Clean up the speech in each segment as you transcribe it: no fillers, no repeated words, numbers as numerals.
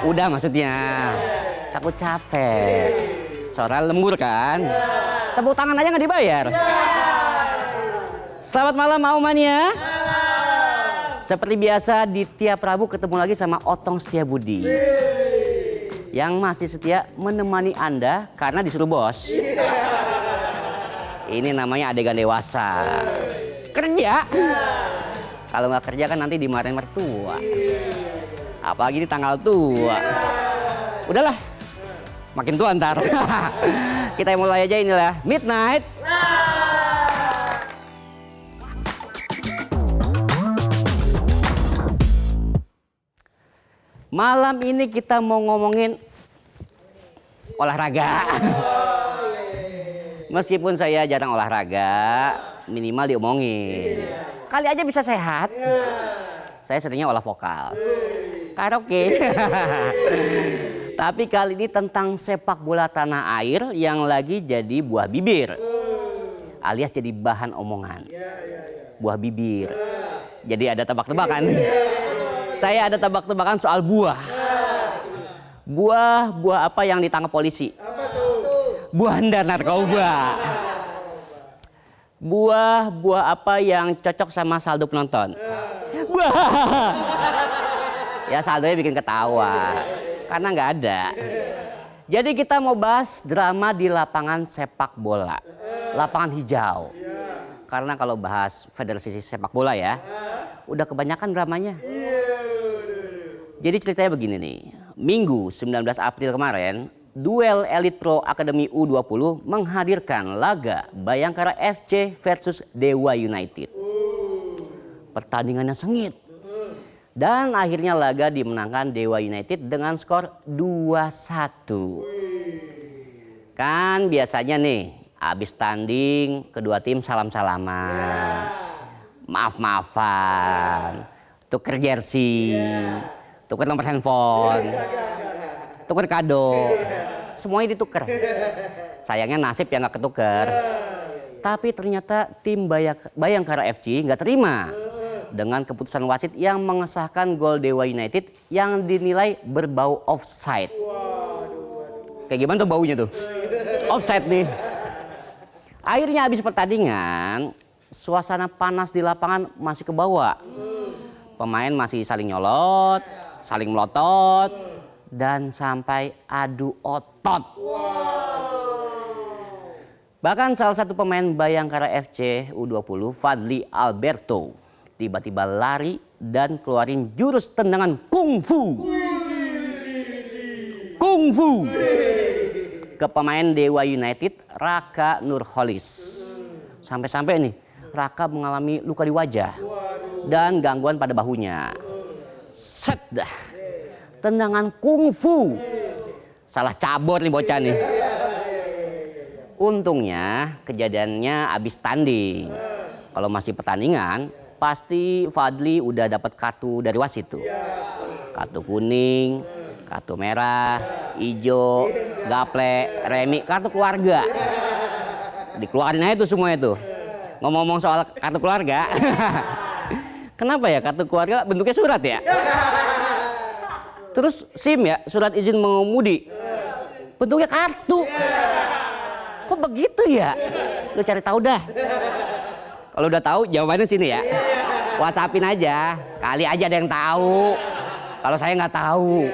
Udah maksudnya. Takut capek. Suara lembur kan? Tepuk tangan aja nggak dibayar. Selamat malam Maumania. Seperti biasa di tiap Rabu ketemu lagi sama Otong Setiabudi. Yang masih setia menemani Anda karena disuruh bos. Ini namanya adegan dewasa. Kerja. Kalau nggak kerja kan nanti dimarahin mertua. Apalagi di tanggal tua. Udahlah, makin tua ntar. Kita mulai aja inilah Midnight. Malam ini kita mau ngomongin olahraga. Meskipun saya jarang olahraga, minimal diomongin. Kali aja bisa sehat. Saya seringnya olah vokal. Karaoke. Tapi kali ini tentang sepak bola tanah air yang lagi jadi buah bibir. Alias jadi bahan omongan. Buah bibir. Jadi ada tebak-tebakan. Saya ada tebak-tebakan soal buah. Buah apa yang ditangkap polisi? Buah handar narkoba. Buah apa yang cocok sama saldo penonton? Buah. Ya saldonya bikin ketawa. Karena nggak ada. Jadi kita mau bahas drama di lapangan sepak bola. Lapangan hijau. Karena kalau bahas federasi sepak bola ya, udah kebanyakan dramanya. Jadi ceritanya begini nih, Minggu 19 April kemarin, duel Elite Pro Academy U20 menghadirkan laga Bayangkara FC versus Dewa United. Pertandingannya sengit. Dan akhirnya laga dimenangkan Dewa United dengan skor 2-1. Kan biasanya nih, habis tanding kedua tim salam-salaman. Maaf-maafan, tuker jersey. Tukar nomor handphone, tukar kado, semuanya ditukar. Sayangnya nasib yang nggak ketukar. Tapi ternyata tim Bayangkara FC nggak terima dengan keputusan wasit yang mengesahkan gol Dewa United yang dinilai berbau offside. Kayak gimana tuh baunya tuh? Offside nih. Akhirnya habis pertandingan, suasana panas di lapangan masih kebawa. Pemain masih saling nyolot, saling melotot, dan sampai adu otot. Bahkan salah satu pemain Bayangkara FC U20, Fadli Alberto, tiba-tiba lari dan keluarin jurus tendangan kungfu. Kungfu ke pemain Dewa United, Raka Nurholis. Sampai-sampai nih, Raka mengalami luka di wajah dan gangguan pada bahunya. Set dah. Tendangan kungfu. Salah cabur nih bocah nih. Untungnya kejadiannya habis tanding. Kalau masih pertandingan, pasti Fadli udah dapat kartu dari wasit tuh. Kartu kuning, kartu merah, hijau, gaple, remi, kartu keluarga. Dikeluarin aja tuh semua itu. Ngomong-ngomong soal kartu keluarga. Kenapa ya kartu keluarga bentuknya surat ya? Terus SIM ya, surat izin mengemudi. Bentuknya kartu. Kok begitu ya? Lu cari tahu dah. Kalau udah tahu jawabannya sini ya. WhatsAppin aja, kali aja ada yang tahu. Kalau saya nggak tahu.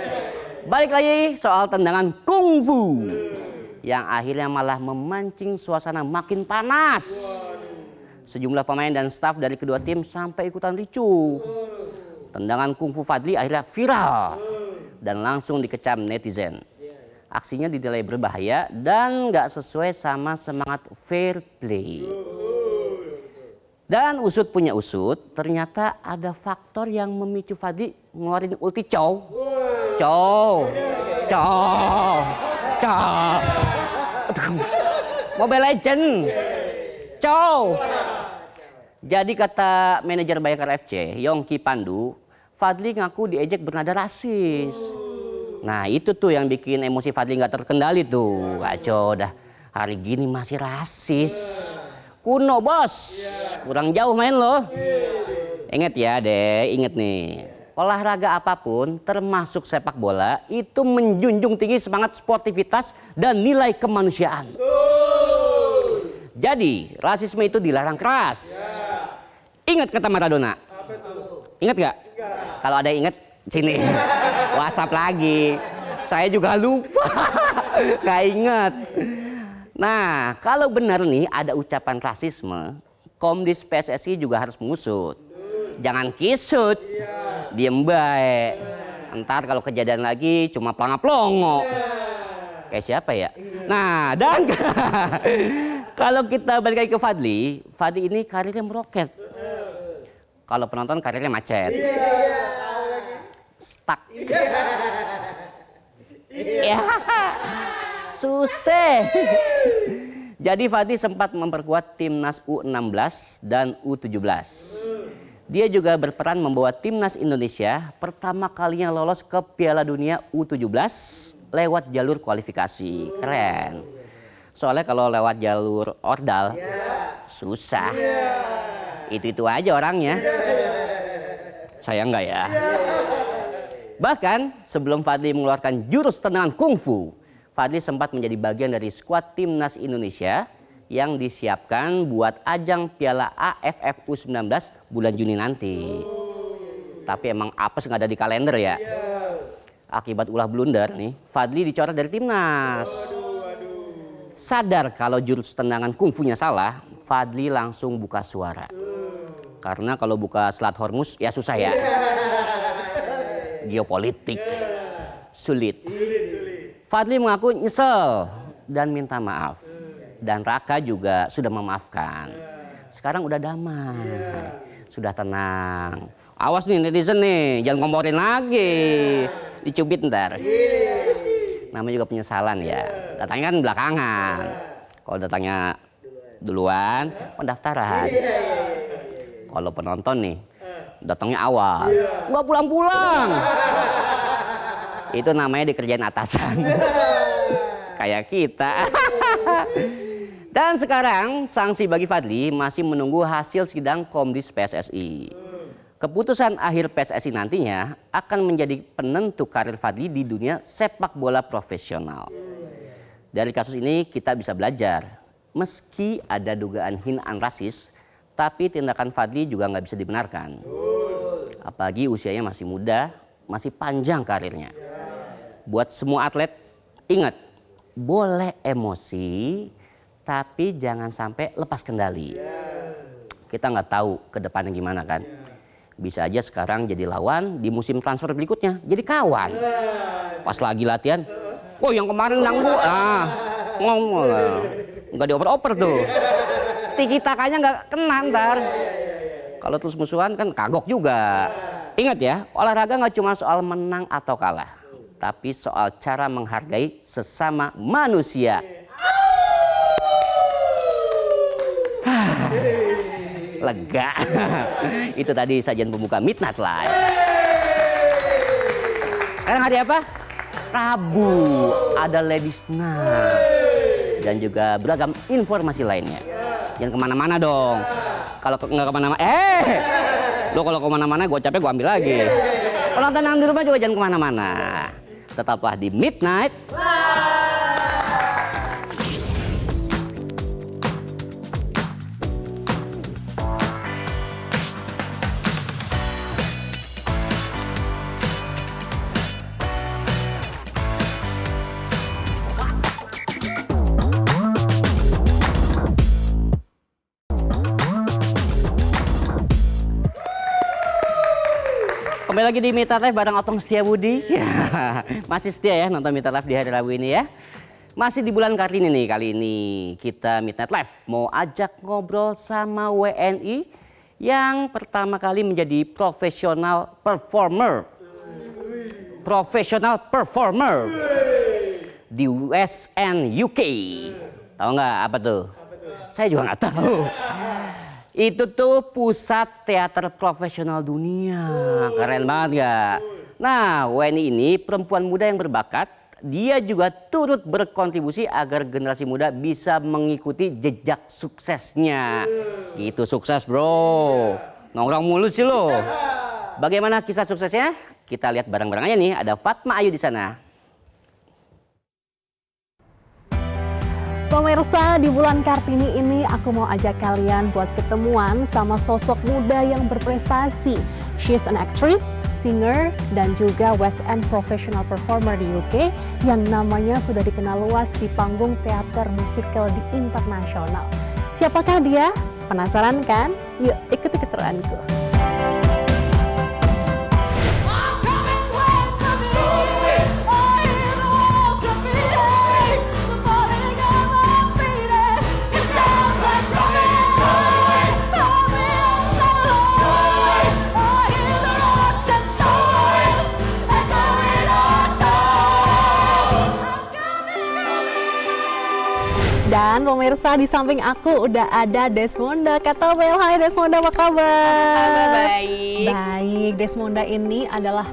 Balik lagi soal tendangan kungfu. Yang akhirnya malah memancing suasana makin panas. Sejumlah pemain dan staf dari kedua tim sampai ikutan ricuh. Tendangan kungfu Fadli akhirnya viral dan langsung dikecam netizen. Aksinya dinilai berbahaya dan nggak sesuai sama semangat fair play. Dan usut punya usut, ternyata ada faktor yang memicu Fadli ngeluarin ulti cow. Cow. Cow. Cow. Mobile Legend. Cow. Jadi kata manajer Bayangkara FC, Yongki Pandu, Fadli ngaku diejek bernada rasis. Nah itu tuh yang bikin emosi Fadli nggak terkendali tuh. Kacau dah, hari gini masih rasis. Kuno bos, kurang jauh main loh. Ingat ya deh, inget nih. olahraga apapun termasuk sepak bola itu menjunjung tinggi semangat sportivitas dan nilai kemanusiaan. Jadi rasisme itu dilarang keras. Ingat kata Maradona? Ingat gak? Kalau ada yang ingat sini WhatsApp lagi. Saya juga lupa. Gak ingat. Nah, kalau benar nih ada ucapan rasisme, Komdis PSSI juga harus mengusut. Jangan kisut, diem baik. Ntar kalau kejadian lagi cuma pelongo-pelongo. Kayak siapa ya? Nah, dan kalau kita balik lagi ke Fadly ini karirnya meroket. Kalau penonton karirnya macet. Stuck. Ya, susah. Jadi Fadly sempat memperkuat timnas U16 dan U17. Dia juga berperan membawa timnas Indonesia pertama kalinya lolos ke Piala Dunia U17 lewat jalur kualifikasi. Keren. Soalnya kalau lewat jalur ordal susah. Itu aja orangnya. Saya enggak ya. Bahkan sebelum Fadly mengeluarkan jurus tendangan kungfu, Fadly sempat menjadi bagian dari skuad timnas Indonesia yang disiapkan buat ajang Piala AFF U19 bulan Juni nanti. Tapi emang apes nggak ada di kalender ya. Akibat ulah blunder nih, Fadly dicoret dari timnas. Sadar kalau jurus tendangan kungfunya salah, Fadly langsung buka suara. Karena kalau buka Selat Hormuz ya susah ya. Geopolitik sulit. Fadly mengaku nyesel dan minta maaf. Dan Raka juga sudah memaafkan. Sekarang udah damai, sudah tenang. Awas nih netizen nih, jangan ngomporin lagi. Dicubit ntar. Namanya juga penyesalan ya. Datangnya kan belakangan. Kalau datangnya duluan, pendaftaran. Kalau penonton nih, datangnya awal. Nggak pulang-pulang. Itu namanya dikerjain atasan. Kayak kita. Dan sekarang sanksi bagi Fadly masih menunggu hasil sidang Komdis PSSI. Keputusan akhir PSSI nantinya akan menjadi penentu karir Fadly di dunia sepak bola profesional. Dari kasus ini kita bisa belajar. Meski ada dugaan hinaan rasis, tapi tindakan Fadly juga nggak bisa dibenarkan. Apalagi usianya masih muda, masih panjang karirnya. Buat semua atlet, ingat, boleh emosi, tapi jangan sampai lepas kendali. Kita nggak tahu ke depannya gimana kan. Bisa aja sekarang jadi lawan, di musim transfer berikutnya jadi kawan. Pas lagi latihan, oh yang kemarin nang gua, ngomong nggak dioper-oper tuh. Tiki-takanya nggak kena ntar. Kalau terus musuhan kan kagok juga. Ingat ya, olahraga nggak cuma soal menang atau kalah, tapi soal cara menghargai sesama manusia. Lega. Itu tadi sajian pembuka Midnight Live. Sekarang hari apa? Rabu. Ada Ladies Night. Dan juga beragam informasi lainnya. Jangan kemana-mana dong. Kalau nggak kemana-mana, lo kalau kemana-mana gue capek gue ambil lagi. Penonton yang di rumah juga jangan kemana-mana. Tetaplah di Midnight Live. Kembali lagi di Midnight Live bareng Otong Setiabudi. Ya, masih setia ya nonton Midnight Live di hari Rabu ini ya. Masih di bulan Kartini nih kali ini kita Midnight Live mau ajak ngobrol sama WNI yang pertama kali menjadi profesional performer. Profesional performer di US and UK. Tahu nggak apa tuh? Saya juga nggak tahu. Itu tuh pusat teater profesional dunia. Keren banget gak? Nah, WNI ini perempuan muda yang berbakat. Dia juga turut berkontribusi agar generasi muda bisa mengikuti jejak suksesnya. Gitu sukses bro. Nongkrong mulu sih lo. Bagaimana kisah suksesnya? Kita lihat bareng-bareng aja nih. Ada Fatma Ayu di sana. Pemirsa, di bulan Kartini ini aku mau ajak kalian buat ketemuan sama sosok muda yang berprestasi. She's an actress, singer, dan juga West End professional performer di UK yang namanya sudah dikenal luas di panggung teater musikal di internasional. Siapakah dia? Penasaran kan? Yuk ikuti keseruanku. Dan pemirsa, di samping aku udah ada Desmonda Katawel. Hai Desmonda, apa kabar? Kabar baik. Baik, Desmonda ini adalah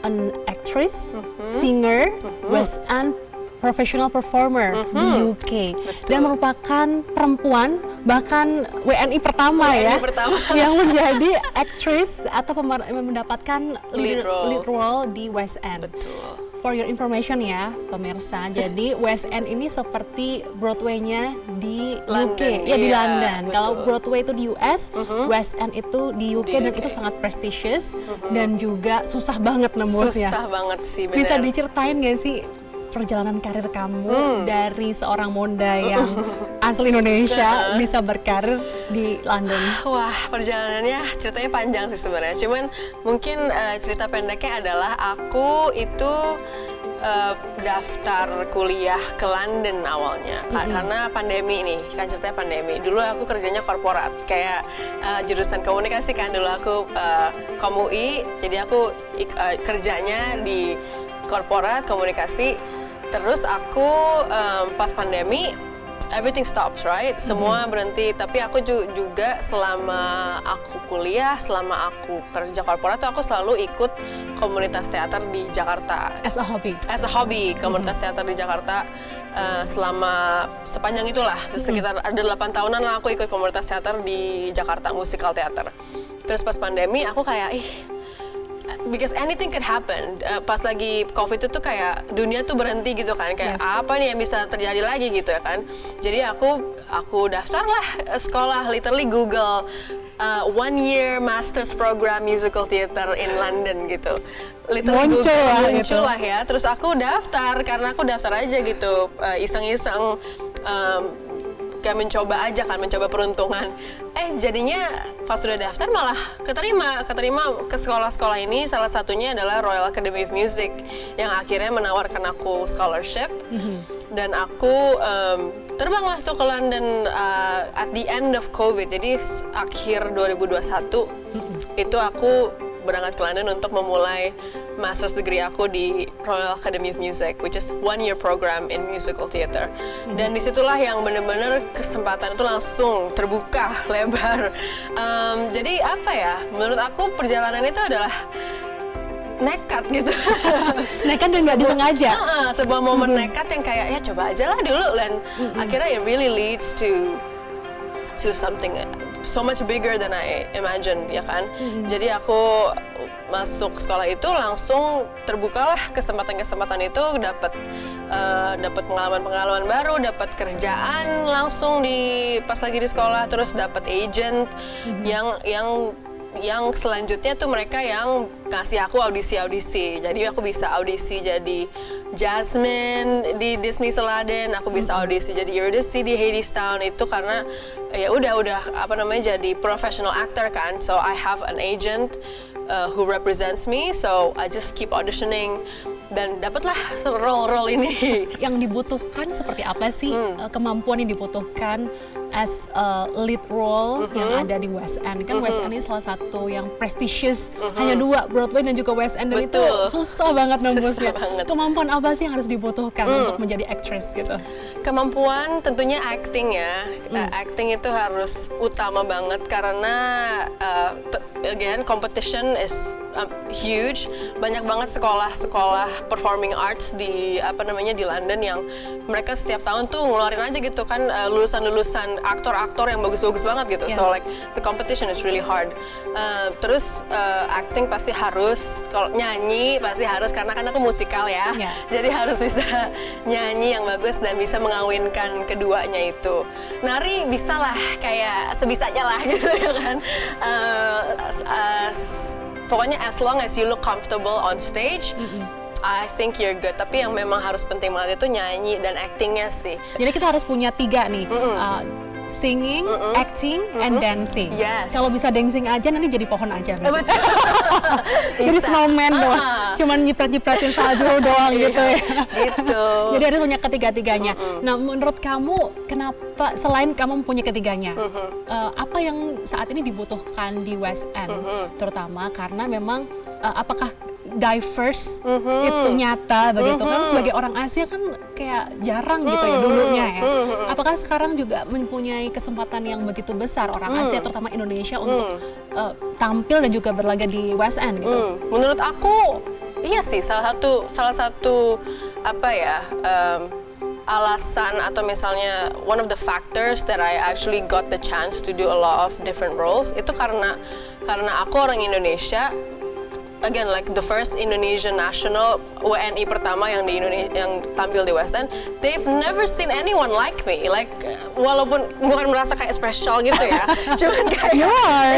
an actress, singer, West End professional performer di UK. Betul. Dan merupakan perempuan, bahkan WNI pertama WNI ya, pertama. yang menjadi actress atau mendapatkan lead Lead role di West End. Betul. For your information ya pemirsa, jadi West End ini seperti Broadway-nya di London, UK, ya di iya, London. betul. Kalau Broadway itu di US, West End itu di UK, Di dan UK. itu sangat prestigious dan juga susah banget nembusnya. Susah banget sih, benar. Bisa diceritain gak sih perjalanan karir kamu dari seorang Monda yang asli Indonesia bisa berkarir di London? Wah, perjalanannya ceritanya panjang sih sebenarnya. Cuman mungkin cerita pendeknya adalah aku itu daftar kuliah ke London awalnya karena pandemi nih, kan ceritanya pandemi. Dulu aku kerjanya korporat, kayak jurusan komunikasi kan dulu aku Kom.UI, jadi aku kerjanya di korporat komunikasi. Terus aku pas pandemi everything stops, right? Semua berhenti. Tapi aku juga selama aku kuliah, selama aku kerja korporat tuh aku selalu ikut komunitas teater di Jakarta. As a hobby? As a hobby, komunitas teater di Jakarta selama sepanjang itulah. Sekitar ada 8 tahunan lah aku ikut komunitas teater di Jakarta, musical teater. Terus pas pandemi aku kayak, because anything could happen. Pas lagi COVID itu tuh kayak dunia tuh berhenti gitu kan, kayak apa nih yang bisa terjadi lagi gitu ya kan. Jadi aku daftar lah sekolah, literally Google 1 year master's program musical theater in London gitu. Literally muncul lah ya. Terus aku daftar karena aku daftar aja gitu, iseng-iseng. Kayak mencoba aja kan, mencoba peruntungan. Jadinya pas sudah daftar malah keterima ke sekolah-sekolah ini. Salah satunya adalah Royal Academy of Music yang akhirnya menawarkan aku scholarship. Dan aku terbanglah tuh ke London at the end of COVID. Jadi akhir 2021 itu aku berangkat ke London untuk memulai master's degree aku di Royal Academy of Music, which is 1 year program in musical theater. Dan disitulah yang benar-benar kesempatan itu langsung terbuka lebar. Jadi apa ya? Menurut aku perjalanan itu adalah nekat gitu. Nekat dan nggak disengaja. Sebuah momen nekat yang kayak ya coba aja lah dulu, dan akhirnya it really leads to something so much bigger than I imagined, ya kan. Jadi aku masuk sekolah itu langsung terbukalah kesempatan-kesempatan itu, dapat pengalaman-pengalaman baru, dapat kerjaan langsung pas lagi di sekolah, terus dapat agent yang selanjutnya tuh mereka yang kasih aku audisi. Jadi aku bisa audisi jadi Jasmine di Disney Aladdin, aku bisa audisi jadi Eurydice di Hadestown. Itu karena ya udah jadi professional actor kan. So I have an agent who represents me, so I just keep auditioning dan dapatlah role ini. Yang dibutuhkan seperti apa sih kemampuan yang dibutuhkan as a lead role yang ada di West End? Kan West End ini salah satu yang prestigious, hanya 2, Broadway dan juga West End, dan itu susah banget nembusnya. Kemampuan apa sih yang harus dibutuhkan untuk menjadi actress gitu? Kemampuan tentunya acting ya. Acting itu harus utama banget karena again competition is huge. Banyak banget sekolah-sekolah performing arts di di London yang mereka setiap tahun tuh ngeluarin aja gitu kan lulusan-lulusan aktor-aktor yang bagus-bagus banget gitu. Yes. So like the competition is really hard. Terus acting pasti harus, kalau nyanyi pasti harus karena kan aku musikal ya. Yeah. Jadi harus bisa nyanyi yang bagus dan bisa mengawinkan keduanya itu. Nari bisa lah kayak sebisanya lah gitu ya kan. Pokoknya as long as you look comfortable on stage, I think you're good. Tapi yang memang harus penting banget itu nyanyi dan actingnya sih. Jadi kita harus punya 3 nih, singing, acting, and dancing. Yes. Kalau bisa dancing aja nanti jadi pohon aja. Betul. Jadi Bisa. snowman doang, cuman nyiprat-nyipratin salju doang gitu ya. Gitu. Jadi harus punya ketiga-tiganya. Nah, menurut kamu kenapa selain kamu punya ketiganya, apa yang saat ini dibutuhkan di West End, terutama karena memang apakah diverse itu nyata begitu kan, sebagai orang Asia kan kayak jarang gitu ya dulunya ya. Apakah sekarang juga mempunyai kesempatan yang begitu besar orang Asia terutama Indonesia untuk tampil dan juga berlaga di West End gitu? Menurut aku iya sih, salah satu alasan atau misalnya one of the factors that I actually got the chance to do a lot of different roles itu karena aku orang Indonesia. Again, like the first Indonesian national WNI pertama yang di Indonesia yang tampil di West End, they've never seen anyone like me. Like walaupun bukan merasa kayak spesial gitu ya, cuman kayak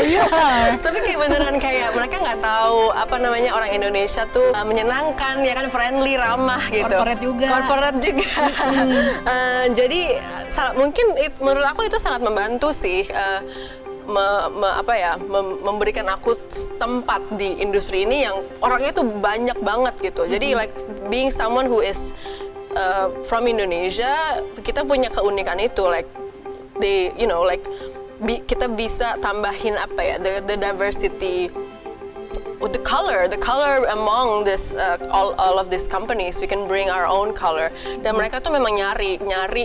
You are. tapi kayak beneran kayak mereka nggak tahu orang Indonesia tuh menyenangkan, ya kan, friendly, ramah gitu. Corporate juga. Jadi mungkin menurut aku itu sangat membantu sih. Memberikan aku tempat di industri ini yang orangnya tuh banyak banget gitu. Jadi like being someone who is from Indonesia, kita punya keunikan itu, like kita bisa tambahin the diversity. The color among this all of these companies, we can bring our own color. Dan mereka tuh memang nyari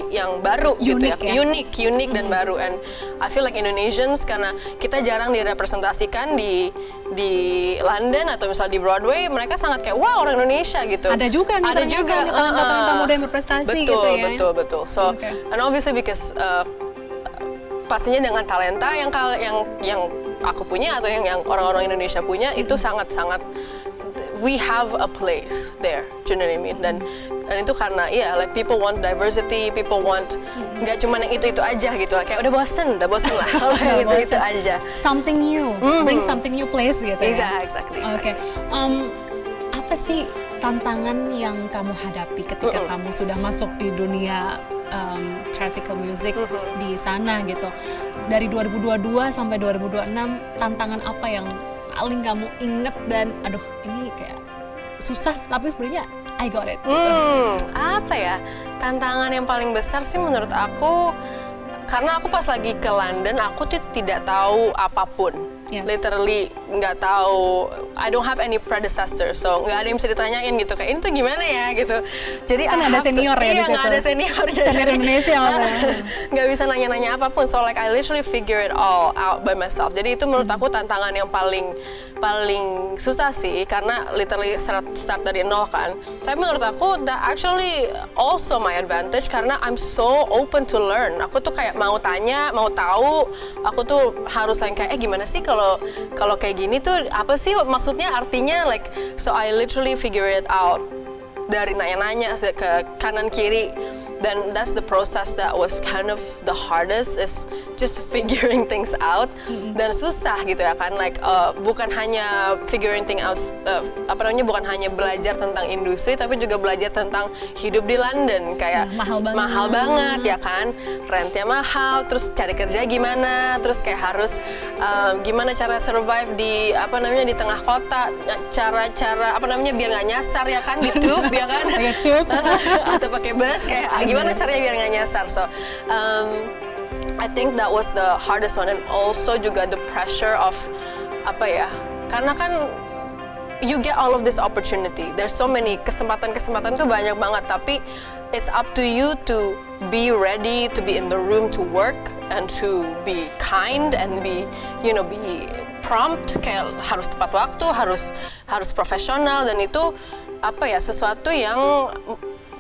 yang baru gitu ya, unik dan baru. And I feel like Indonesians, karena kita jarang direpresentasikan di London atau misal di Broadway, mereka sangat kayak wah, orang Indonesia gitu. Ada juga talenta muda yang berprestasi gitu ya. Betul. So and obviously because pastinya dengan talenta yang aku punya atau yang orang-orang Indonesia punya itu sangat-sangat, we have a place there, you know what I mean? Dan itu karena like people want diversity, people want nggak cuma yang itu aja gitu, kayak udah bosen lah kalau yang itu aja. Something new, bring something new place gitu ya. Exactly. Oke. Apa sih tantangan yang kamu hadapi ketika kamu sudah masuk di dunia theatrical music di sana gitu? Dari 2022 sampai 2026, tantangan apa yang paling kamu inget dan aduh ini kayak susah tapi sebenarnya I got it gitu. Apa ya? Tantangan yang paling besar sih menurut aku, karena aku pas lagi ke London aku tuh tidak tahu apapun. Yes. Literally nggak tahu, I don't have any predecessor, so nggak ada yang bisa ditanyain gitu kayak ini tuh gimana ya gitu. Jadi Kan ada senior ya di situ. nggak ada senior Indonesia nggak bisa nanya-nanya apapun, so like I literally figure it all out by myself. Jadi itu menurut aku tantangan yang paling susah sih, karena literally start dari nol kan. Tapi menurut aku that actually also my advantage, karena I'm so open to learn. Aku tuh kayak mau tanya, mau tahu. Aku tuh harus kayak gimana sih kalau kayak gini tuh apa sih maksudnya, artinya, like so I literally figure it out dari nanya-nanya ke kanan kiri. Dan that's the process that was kind of the hardest, is just figuring things out. Dan susah gitu ya kan, like bukan hanya figuring things out, bukan hanya belajar tentang industri, tapi juga belajar tentang hidup di London, kayak mahal banget ya kan, rentnya mahal, terus cari kerja gimana, terus kayak harus gimana cara survive di di tengah kota, cara biar nggak nyasar ya kan di tube ya kan, atau pakai bus, kayak gimana caranya biar nggak nyasar. So I think that was the hardest one, and also juga the pressure of karena kan you get all of this opportunity. There's so many kesempatan tuh banyak banget, tapi it's up to you to be ready to be in the room to work and to be kind and be prompt, kayak harus tepat waktu, harus profesional, dan itu sesuatu yang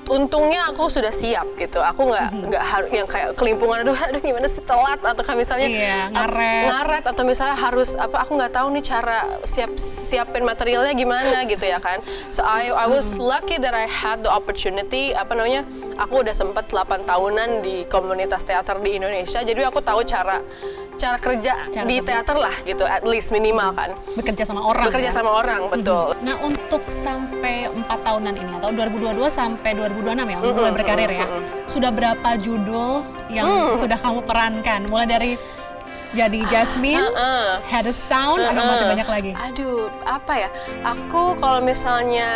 untungnya aku sudah siap gitu. Aku nggak harus yang kayak kelimpungan, aduh gimana sih telat, atau kayak misalnya ngaret, atau misalnya harus aku nggak tahu nih cara siapin materialnya gimana gitu ya kan. So I was lucky that I had the opportunity, aku udah sempat 8 tahunan di komunitas teater di Indonesia, jadi aku tahu cara kerja di teater lah gitu, at least minimal kan. Bekerja sama orang. Betul. Nah, untuk sampai 4 tahunan ini atau 2022 sampai 2026 ya, mulai berkarir ya. Sudah berapa judul yang sudah kamu perankan? Mulai dari jadi Jasmine, Hadestown, atau masih banyak lagi? Aduh, aku kalau misalnya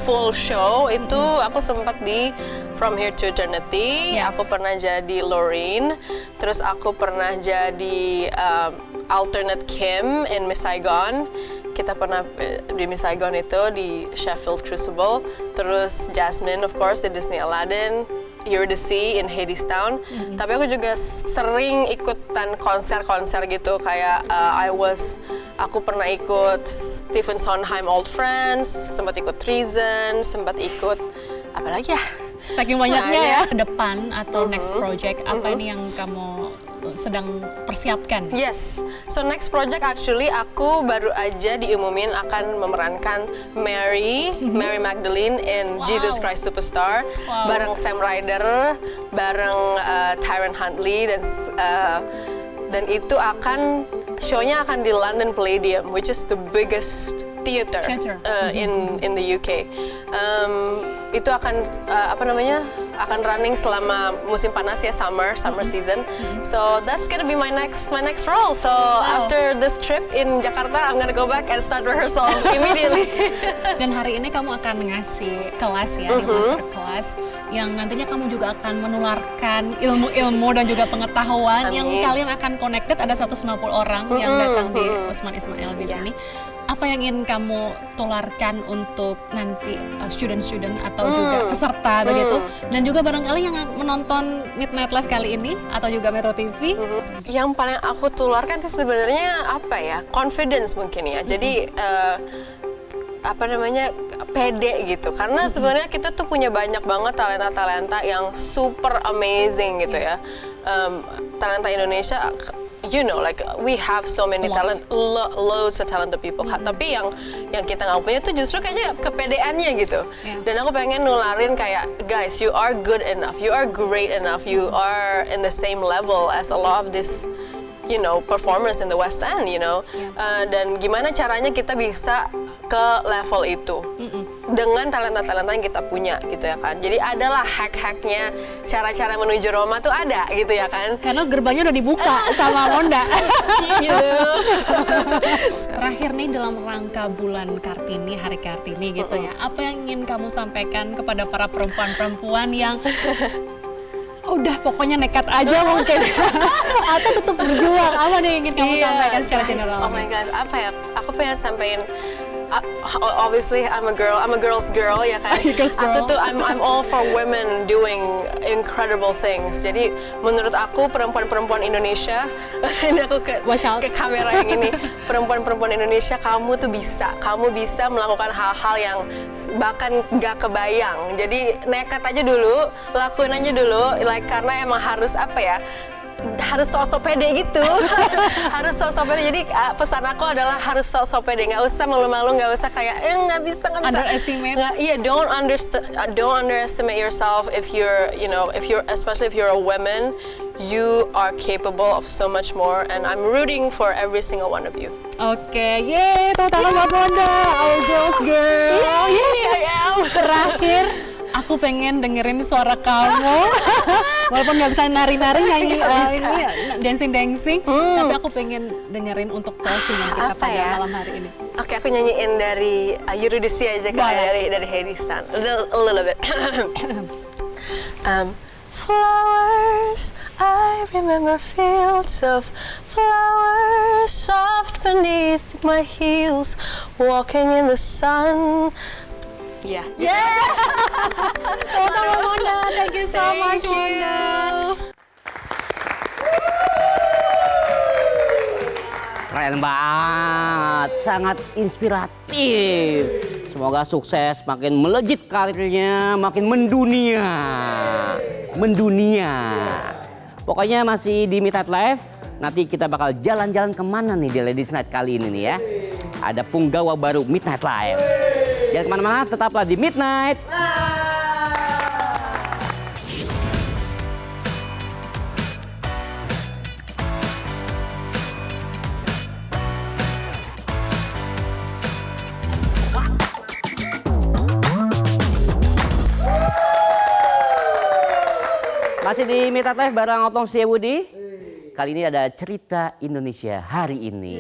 full show itu aku sempat di From Here to Eternity, aku pernah jadi Lorraine, terus aku pernah jadi alternate Kim in Miss Saigon. Kita pernah di Miss Saigon itu di Sheffield Crucible, terus Jasmine of course di Disney Aladdin, Eurydice in Hadestown. Tapi aku juga sering ikutan konser-konser gitu, kayak aku pernah ikut Stephen Sondheim Old Friends, sempat ikut Treason, sempat ikut apa lagi ya? Saking banyaknya ya. Depan atau next project apa ini yang kamu sedang persiapkan? Yes, so next project actually aku baru aja diumumin akan memerankan Mary Magdalene in Jesus Christ Superstar, bareng Sam Ryder, bareng Tyron Huntley, dan itu show-nya akan di London Palladium, which is the biggest theater in the UK. Itu akan akan running selama musim panas ya, summer season. So that's gonna be my next role. So after this trip in Jakarta, I'm gonna go back and start rehearsals immediately. Dan hari ini kamu akan ngasih kelas ya, di master class, yang nantinya kamu juga akan menularkan ilmu-ilmu dan juga pengetahuan. Yang kalian akan connected, ada 150 orang yang datang di Usman Ismail di sini. Apa yang ingin kamu tularkan untuk nanti student-student atau juga peserta begitu, dan juga barangkali yang menonton Midnight Live kali ini atau juga Metro TV? Yang paling aku tularkan itu sebenarnya confidence mungkin ya. Jadi pede gitu, karena sebenarnya kita tuh punya banyak banget talenta-talenta yang super amazing gitu ya. Talenta Indonesia, we have so many talent, loads of talented people. Tapi yang kita nggak punya tuh justru kayaknya kepedeannya gitu. Dan aku pengen nularin kayak, guys, you are good enough, you are great enough, you are in the same level as a lot of this performers in the West End, dan gimana caranya kita bisa ke level itu dengan talenta-talenta yang kita punya gitu ya kan. Jadi adalah hack-hacknya, cara-cara menuju Roma tuh ada gitu ya kan. Karena gerbangnya udah dibuka sama Monda. Gitu. Terakhir nih, dalam rangka bulan Kartini, Hari Kartini gitu ya, apa yang ingin kamu sampaikan kepada para perempuan-perempuan yang udah pokoknya nekat aja mungkin atau tetap berjuang? Apa nih yang ingin kamu sampaikan secara general? Oh my God, aku pengen sampaikan, obviously I'm a girl's girl ya kan. Aku tuh I'm all for women doing incredible things. Jadi menurut aku perempuan-perempuan Indonesia, ini aku ke kamera yang ini, perempuan-perempuan Indonesia, kamu bisa melakukan hal-hal yang bahkan gak kebayang. Jadi nekat aja dulu, lakuin aja dulu, karena emang harus harus sok-sok pede gitu. Harus sok-sok pede. Jadi pesan aku adalah harus sok-sok pede. Nggak usah malu-malu, nggak usah kayak nggak bisa. Underestimate. Don't underestimate yourself. If you're especially if you're a woman, you are capable of so much more. And I'm rooting for every single one of you. Oke, yeay, tepuk tangan buat Monda, our girls girl. Yay, I am. Terakhir, aku pengen dengerin suara kamu. Walaupun nggak bisa nari-nari, nyanyi dancing, tapi aku pengen dengerin untuk closing yang kita pada malam hari ini. Oke, aku nyanyiin dari Eurydice aja, kayak dari Hadestown, a little bit. flowers. I remember fields of flowers, soft beneath my heels, walking in the sun. Ya. Yeah. Sama Mona, thank you so much Thank you. Mona. Keren banget, sangat inspiratif. Semoga sukses, makin melejit karirnya, makin mendunia. Pokoknya masih di Midnight Live, nanti kita bakal jalan-jalan kemana nih di Ladies Night kali ini nih ya. Ada punggawa baru Midnight Live. Jangan kemana-mana, tetaplah di Midnight. Masih di Midnight Live bareng Otong Setiabudi. Kali ini ada cerita Indonesia hari ini.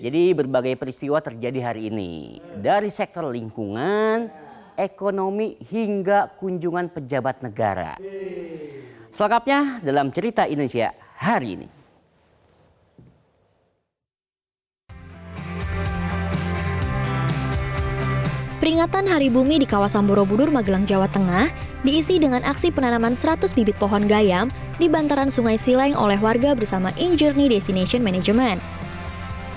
Jadi berbagai peristiwa terjadi hari ini. Dari sektor lingkungan, ekonomi hingga kunjungan pejabat negara. Selengkapnya dalam cerita Indonesia hari ini. Peringatan Hari Bumi di kawasan Borobudur, Magelang, Jawa Tengah diisi dengan aksi penanaman 100 bibit pohon gayam di bantaran Sungai Sileng oleh warga bersama InJourney Destination Management.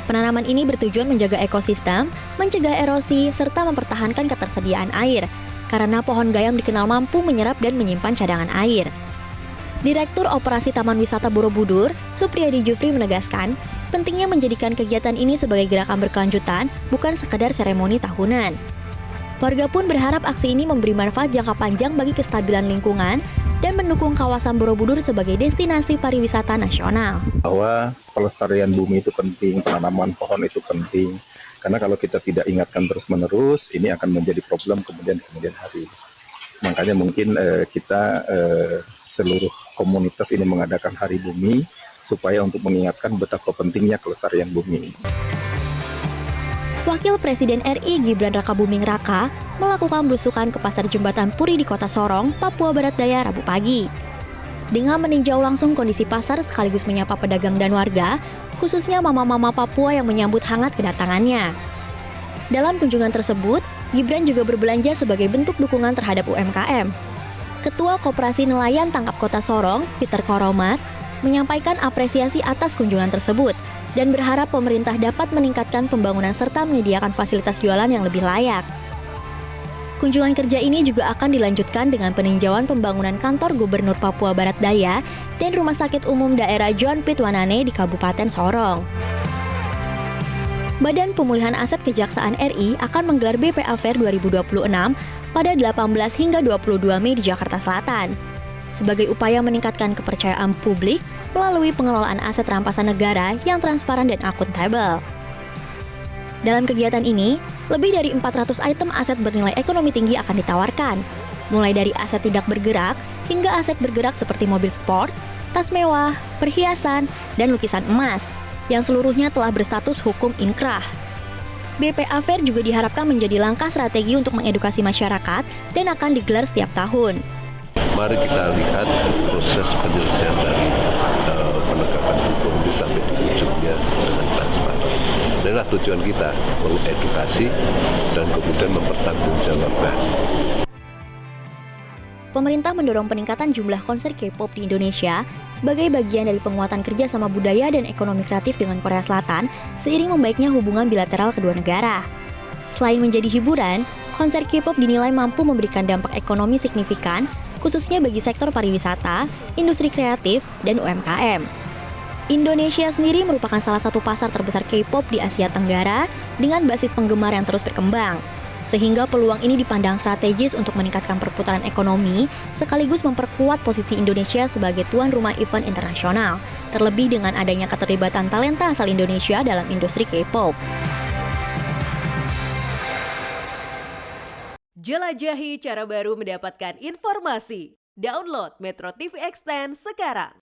Penanaman ini bertujuan menjaga ekosistem, mencegah erosi, serta mempertahankan ketersediaan air, karena pohon gayam dikenal mampu menyerap dan menyimpan cadangan air. Direktur Operasi Taman Wisata Borobudur, Supriyadi Jufri menegaskan, pentingnya menjadikan kegiatan ini sebagai gerakan berkelanjutan, bukan sekadar seremoni tahunan. Warga pun berharap aksi ini memberi manfaat jangka panjang bagi kestabilan lingkungan dan mendukung kawasan Borobudur sebagai destinasi pariwisata nasional. Bahwa pelestarian bumi itu penting, penanaman pohon itu penting. Karena kalau kita tidak ingatkan terus-menerus, ini akan menjadi problem kemudian hari. Makanya mungkin kita seluruh komunitas ini mengadakan Hari Bumi supaya untuk mengingatkan betapa pentingnya kelestarian bumi. Wakil Presiden RI Gibran Rakabuming Raka melakukan belusukan ke Pasar Jembatan Puri di Kota Sorong, Papua Barat Daya Rabu pagi. Dengan meninjau langsung kondisi pasar sekaligus menyapa pedagang dan warga, khususnya mama-mama Papua yang menyambut hangat kedatangannya. Dalam kunjungan tersebut, Gibran juga berbelanja sebagai bentuk dukungan terhadap UMKM. Ketua Koperasi Nelayan Tangkap Kota Sorong, Peter Koromat, menyampaikan apresiasi atas kunjungan tersebut dan berharap pemerintah dapat meningkatkan pembangunan serta menyediakan fasilitas jualan yang lebih layak. Kunjungan kerja ini juga akan dilanjutkan dengan peninjauan pembangunan kantor Gubernur Papua Barat Daya dan Rumah Sakit Umum Daerah John Pitwanane di Kabupaten Sorong. Badan Pemulihan Aset Kejaksaan RI akan menggelar BPA Fair 2026 pada 18 hingga 22 Mei di Jakarta Selatan, sebagai upaya meningkatkan kepercayaan publik melalui pengelolaan aset rampasan negara yang transparan dan akuntabel. Dalam kegiatan ini, lebih dari 400 item aset bernilai ekonomi tinggi akan ditawarkan, mulai dari aset tidak bergerak hingga aset bergerak seperti mobil sport, tas mewah, perhiasan, dan lukisan emas, yang seluruhnya telah berstatus hukum inkrah. BPA Fair juga diharapkan menjadi langkah strategi untuk mengedukasi masyarakat dan akan digelar setiap tahun. Mari kita lihat proses penyelesaian dari penegakan hukum ini sampai di ujungnya dengan transparan. Inilah tujuan kita, mengedukasi dan kemudian mempertanggungjawabkan. Pemerintah mendorong peningkatan jumlah konser K-pop di Indonesia sebagai bagian dari penguatan kerjasama budaya dan ekonomi kreatif dengan Korea Selatan seiring membaiknya hubungan bilateral kedua negara. Selain menjadi hiburan, konser K-pop dinilai mampu memberikan dampak ekonomi signifikan khususnya bagi sektor pariwisata, industri kreatif, dan UMKM. Indonesia sendiri merupakan salah satu pasar terbesar K-pop di Asia Tenggara dengan basis penggemar yang terus berkembang, sehingga peluang ini dipandang strategis untuk meningkatkan perputaran ekonomi sekaligus memperkuat posisi Indonesia sebagai tuan rumah event internasional, terlebih dengan adanya keterlibatan talenta asal Indonesia dalam industri K-pop. Jelajahi cara baru mendapatkan informasi. Download Metro TV Extend sekarang.